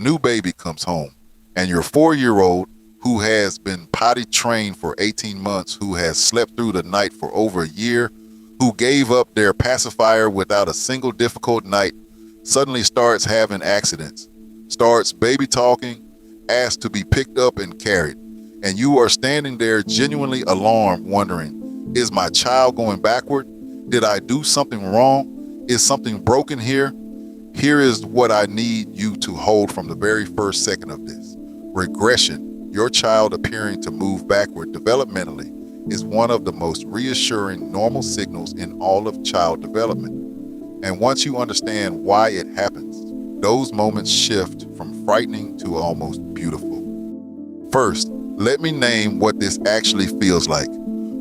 new baby comes home, and your 4-year-old, who has been potty trained for 18 months, who has slept through the night for over a year, who gave up their pacifier without a single difficult night, suddenly starts having accidents, starts baby talking, asked to be picked up and carried, and you are standing there genuinely alarmed, wondering, is my child going backward? Did I do something wrong? Is something broken here? Here is what I need you to hold from the very first second of this. Regression, your child appearing to move backward developmentally, is one of the most reassuring normal signals in all of child development. And once you understand why it happens, those moments shift from frightening to almost beautiful. First, let me name what this actually feels like.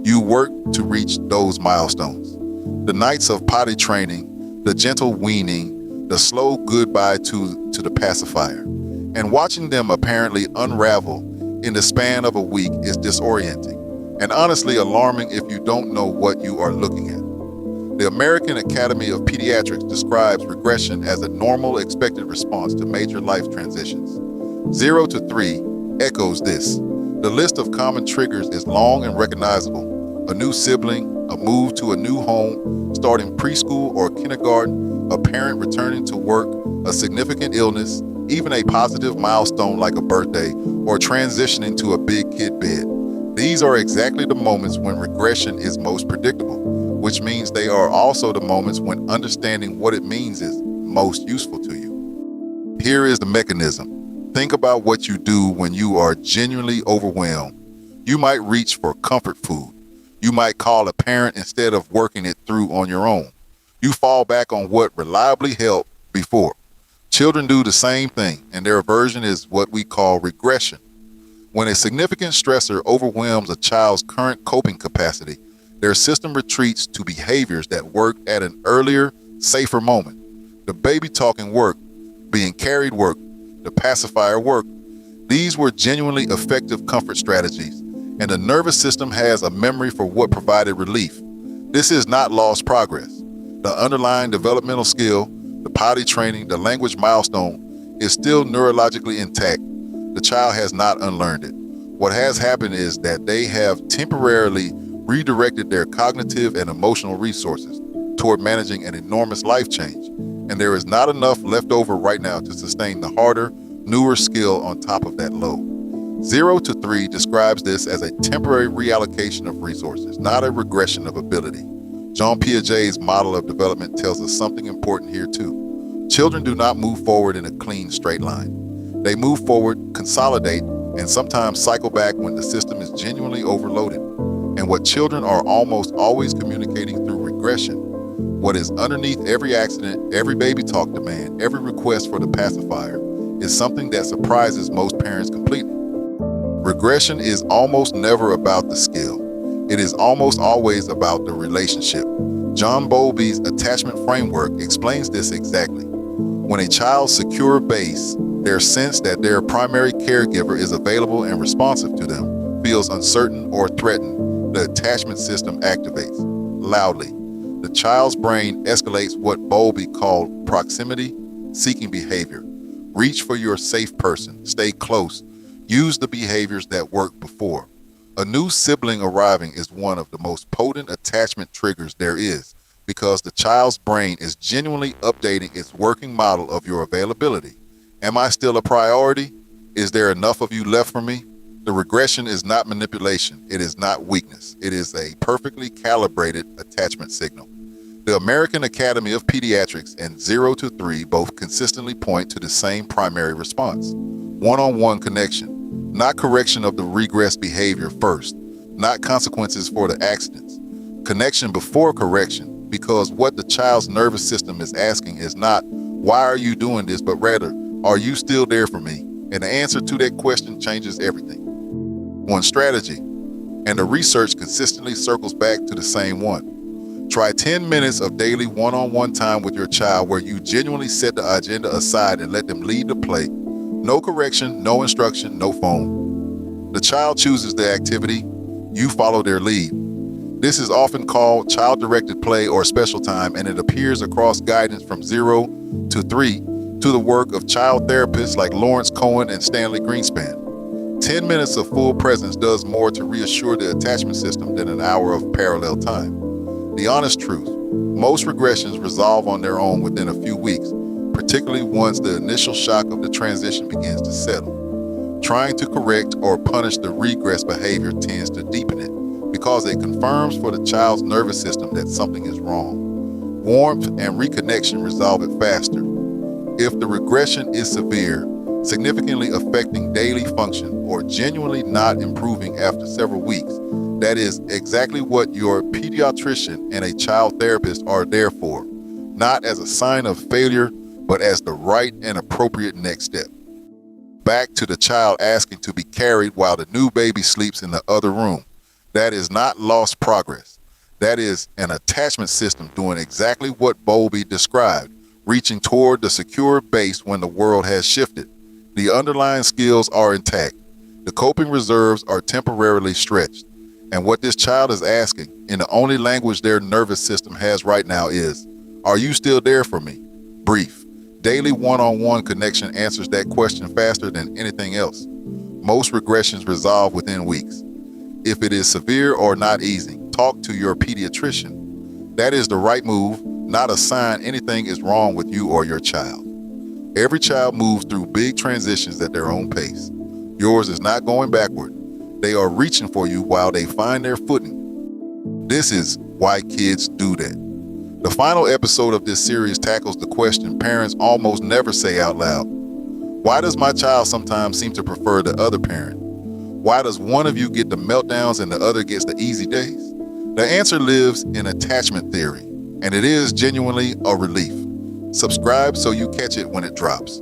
You work to reach those milestones. The nights of potty training, the gentle weaning, the slow goodbye to the pacifier, and watching them apparently unravel in the span of a week is disorienting and honestly alarming if you don't know what you are looking at. The American Academy of Pediatrics describes regression as a normal expected response to major life transitions. 0 to 3 echoes this. The list of common triggers is long and recognizable. A new sibling, a move to a new home, starting preschool or kindergarten, a parent returning to work, a significant illness, even a positive milestone like a birthday, or transitioning to a big kid bed. These are exactly the moments when regression is most predictable, which means they are also the moments when understanding what it means is most useful to you. Here is the mechanism. Think about what you do when you are genuinely overwhelmed. You might reach for comfort food. You might call a parent instead of working it through on your own. You fall back on what reliably helped before. Children do the same thing, and their aversion is what we call regression. When a significant stressor overwhelms a child's current coping capacity, their system retreats to behaviors that worked at an earlier, safer moment. The baby talking worked, being carried worked, the pacifier worked. These were genuinely effective comfort strategies, and the nervous system has a memory for what provided relief. This is not lost progress. The underlying developmental skill, the potty training, the language milestone is still neurologically intact. The child has not unlearned it. What has happened is that they have temporarily redirected their cognitive and emotional resources toward managing an enormous life change, and there is not enough left over right now to sustain the harder, newer skill on top of that load. 0 to 3 describes this as a temporary reallocation of resources, not a regression of ability. John Piaget's model of development tells us something important here too. Children do not move forward in a clean, straight line. They move forward, consolidate, and sometimes cycle back when the system is genuinely overloaded. And what children are almost always communicating through regression, what is underneath every accident, every baby talk demand, every request for the pacifier, is something that surprises most parents completely. Regression is almost never about the skill. It is almost always about the relationship. John Bowlby's attachment framework explains this exactly. When a child's secure base, their sense that their primary caregiver is available and responsive to them, feels uncertain or threatened, the attachment system activates loudly. The child's brain escalates what Bowlby called proximity-seeking behavior. Reach for your safe person, stay close, use the behaviors that worked before. A new sibling arriving is one of the most potent attachment triggers there is, because the child's brain is genuinely updating its working model of your availability. Am I still a priority? Is there enough of you left for me? The regression is not manipulation. It is not weakness. It is a perfectly calibrated attachment signal. The American Academy of Pediatrics and 0 to 3 both consistently point to the same primary response. One-on-one connection, not correction of the regressed behavior first, not consequences for the accidents. Connection before correction, because what the child's nervous system is asking is not, why are you doing this, but rather, are you still there for me? And the answer to that question changes everything. One strategy, and the research consistently circles back to the same one. Try 10 minutes of daily one-on-one time with your child where you genuinely set the agenda aside and let them lead the play. No correction, no instruction, no phone. The child chooses the activity, you follow their lead. This is often called child-directed play or special time, and it appears across guidance from 0 to 3 to the work of child therapists like Lawrence Cohen and Stanley Greenspan. 10 minutes of full presence does more to reassure the attachment system than an hour of parallel time. The honest truth, most regressions resolve on their own within a few weeks, particularly once the initial shock of the transition begins to settle. Trying to correct or punish the regress behavior tends to deepen it because it confirms for the child's nervous system that something is wrong. Warmth and reconnection resolve it faster. If the regression is severe, significantly affecting daily function, or genuinely not improving after several weeks, that is exactly what your pediatrician and a child therapist are there for, not as a sign of failure, but as the right and appropriate next step. Back to the child asking to be carried while the new baby sleeps in the other room. That is not lost progress. That is an attachment system doing exactly what Bowlby described, reaching toward the secure base when the world has shifted. The underlying skills are intact. The coping reserves are temporarily stretched. And what this child is asking, in the only language their nervous system has right now, is, "Are you still there for me?" Brief. Daily one-on-one connection answers that question faster than anything else. Most regressions resolve within weeks. If it is severe or not easing, talk to your pediatrician. That is the right move, not a sign anything is wrong with you or your child. Every child moves through big transitions at their own pace. Yours is not going backward. They are reaching for you while they find their footing. This is why kids do that. The final episode of this series tackles the question parents almost never say out loud. Why does my child sometimes seem to prefer the other parent? Why does one of you get the meltdowns and the other gets the easy days? The answer lives in attachment theory, and it is genuinely a relief. Subscribe so you catch it when it drops.